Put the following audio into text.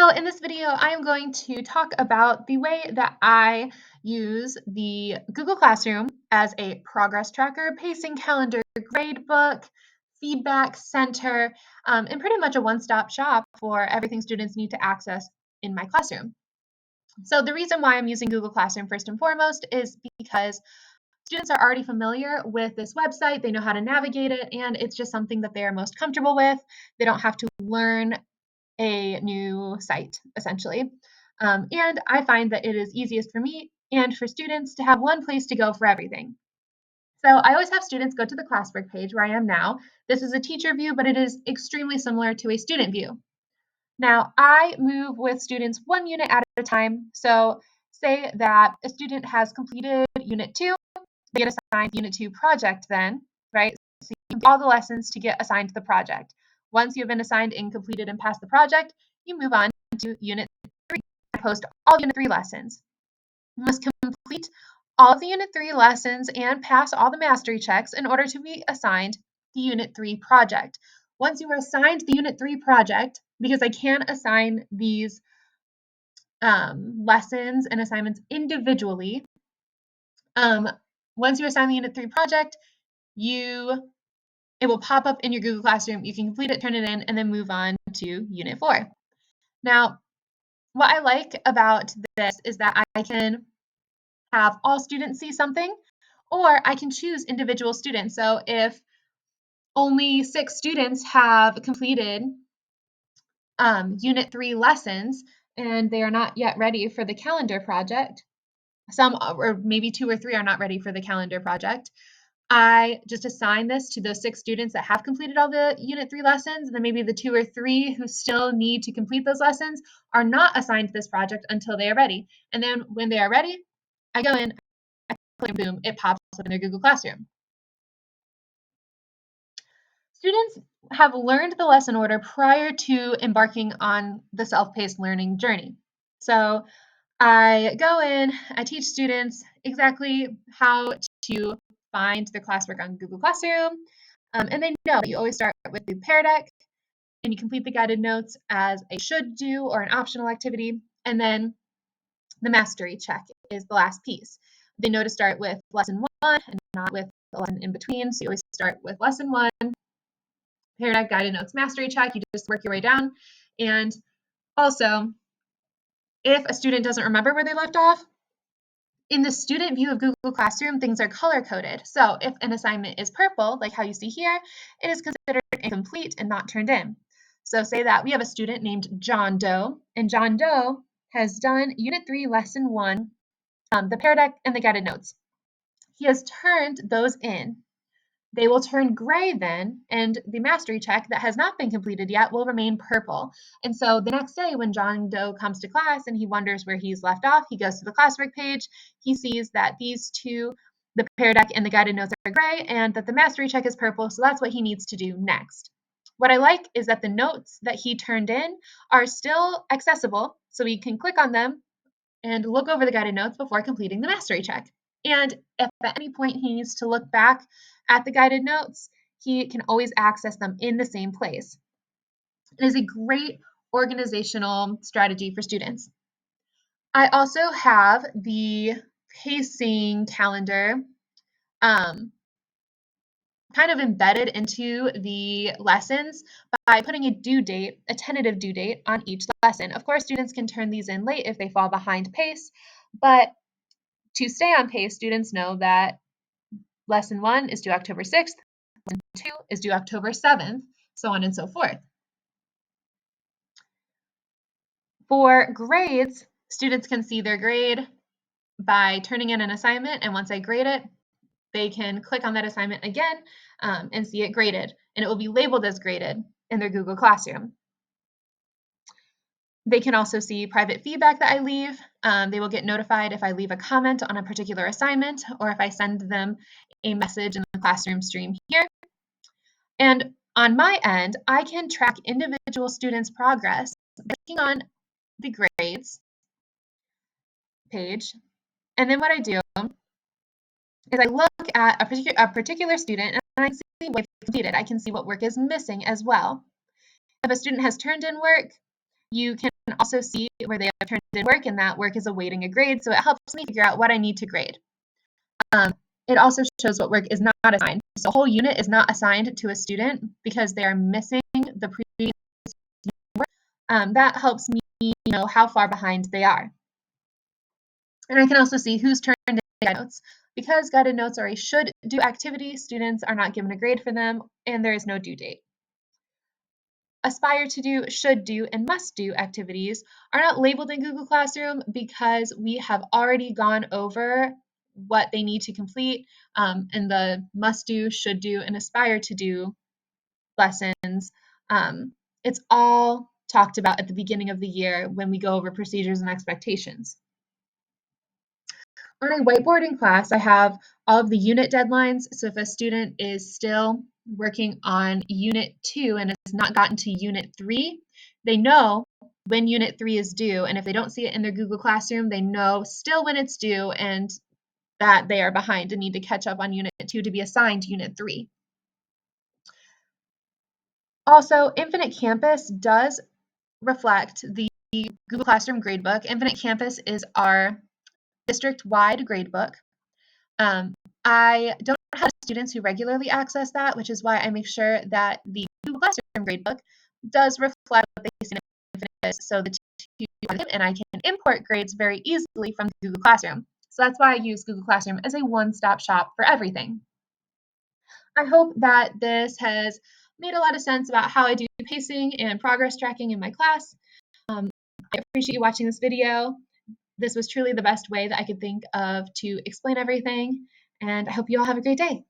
So in this video, I am going to talk about the way that I use the Google Classroom as a progress tracker, pacing calendar, gradebook, feedback center, and pretty much a one-stop shop for everything students need to access in my classroom. So the reason why I'm using Google Classroom first and foremost is because students are already familiar with this website, they know how to navigate it, and it's just something that they are most comfortable with. They don't have to learn a new site, essentially. And I find that it is easiest for me and for students to have one place to go for everything. So I always have students go to the Classwork page where I am now. This is a teacher view, but it is extremely similar to a student view. Now, I move with students one unit at a time. So say that a student has completed Unit 2, they get assigned Unit 2 project then, right? So you do all the lessons to get assigned to the project. Once you've been assigned and completed and passed the project, you move on to Unit 3. I post all Unit 3 lessons. You must complete all of the Unit 3 lessons and pass all the mastery checks in order to be assigned the Unit 3 project. Once you are assigned the Unit 3 project, because I can assign these lessons and assignments individually, once you assign the Unit 3 project, it will pop up in your Google Classroom. You can complete it, turn it in, and then move on to Unit 4. Now, what I like about this is that I can have all students see something, or I can choose individual students. So if only 6 students have completed Unit 3 lessons and they are not yet ready for the calendar project, some or maybe 2 or 3 are not ready for the calendar project, I just assign this to those 6 students that have completed all the Unit 3 lessons, and then maybe the 2 or 3 who still need to complete those lessons are not assigned this project until they are ready. And then when they are ready, I go in, I click, boom, it pops up in their Google Classroom. Students have learned the lesson order prior to embarking on the self-paced learning journey. So I go in, I teach students exactly how to find their classwork on Google Classroom, and they know that you always start with the Pear Deck, and you complete the guided notes as a should do or an optional activity, and then the mastery check is the last piece. They know to start with lesson 1 and not with the lesson in between, so you always start with lesson 1, Pear Deck, guided notes, mastery check, you just work your way down, and also, if a student doesn't remember where they left off, in the student view of Google Classroom, things are color-coded. So if an assignment is purple, like how you see here, it is considered incomplete and not turned in. So say that we have a student named John Doe, and John Doe has done Unit 3, Lesson 1, the Pear Deck and the guided notes. He has turned those in. They will turn gray then, and the mastery check that has not been completed yet will remain purple. And so the next day when John Doe comes to class and he wonders where he's left off, he goes to the Classwork page, he sees that these two, the Pear Deck and the guided notes, are gray and that the mastery check is purple, so that's what he needs to do next. What I like is that the notes that he turned in are still accessible, so he can click on them and look over the guided notes before completing the mastery check. And if at any point he needs to look back at the guided notes, he can always access them in the same place. It is a great organizational strategy for students. I also have the pacing calendar kind of embedded into the lessons by putting a due date, a tentative due date on each lesson. Of course, students can turn these in late if they fall behind pace, but to stay on pace, students know that lesson 1 is due October 6th, lesson 2 is due October 7th, so on and so forth. For grades, students can see their grade by turning in an assignment, and once I grade it, they can click on that assignment again and see it graded, and it will be labeled as graded in their Google Classroom. They can also see private feedback that I leave. They will get notified if I leave a comment on a particular assignment or if I send them a message in the classroom stream here. And on my end, I can track individual students' progress by clicking on the grades page. And then what I do is I look at a particular student and I see what they've completed. I can see what work is missing as well. If a student has turned in work, You can also see where they have turned in work, and that work is awaiting a grade, so it helps me figure out what I need to grade. It also shows what work is not assigned. So a whole unit is not assigned to a student because they are missing the previous work. That helps me know how far behind they are. And I can also see who's turned in guided notes. Because guided notes are a should-do activity, students are not given a grade for them, and there is no due date. Aspire to do, should do, and must do activities are not labeled in Google Classroom because we have already gone over what they need to complete in the must do, should do, and aspire to do lessons. It's all talked about at the beginning of the year when we go over procedures and expectations. On a whiteboard in class, I have all of the unit deadlines. So if a student is still working on Unit 2 and has not gotten to Unit 3, they know when Unit 3 is due. And if they don't see it in their Google Classroom, they know still when it's due and that they are behind and need to catch up on Unit 2 to be assigned Unit 3. Also, Infinite Campus does reflect the Google Classroom gradebook. Infinite Campus is our district-wide gradebook. I don't have students who regularly access that, which is why I make sure that the Google Classroom gradebook does reflect what they see in Infinite, so the and I can import grades very easily from Google Classroom. So that's why I use Google Classroom as a one-stop shop for everything. I hope that this has made a lot of sense about how I do pacing and progress tracking in my class. I appreciate you watching this video. This was truly the best way that I could think of to explain everything, and I hope you all have a great day.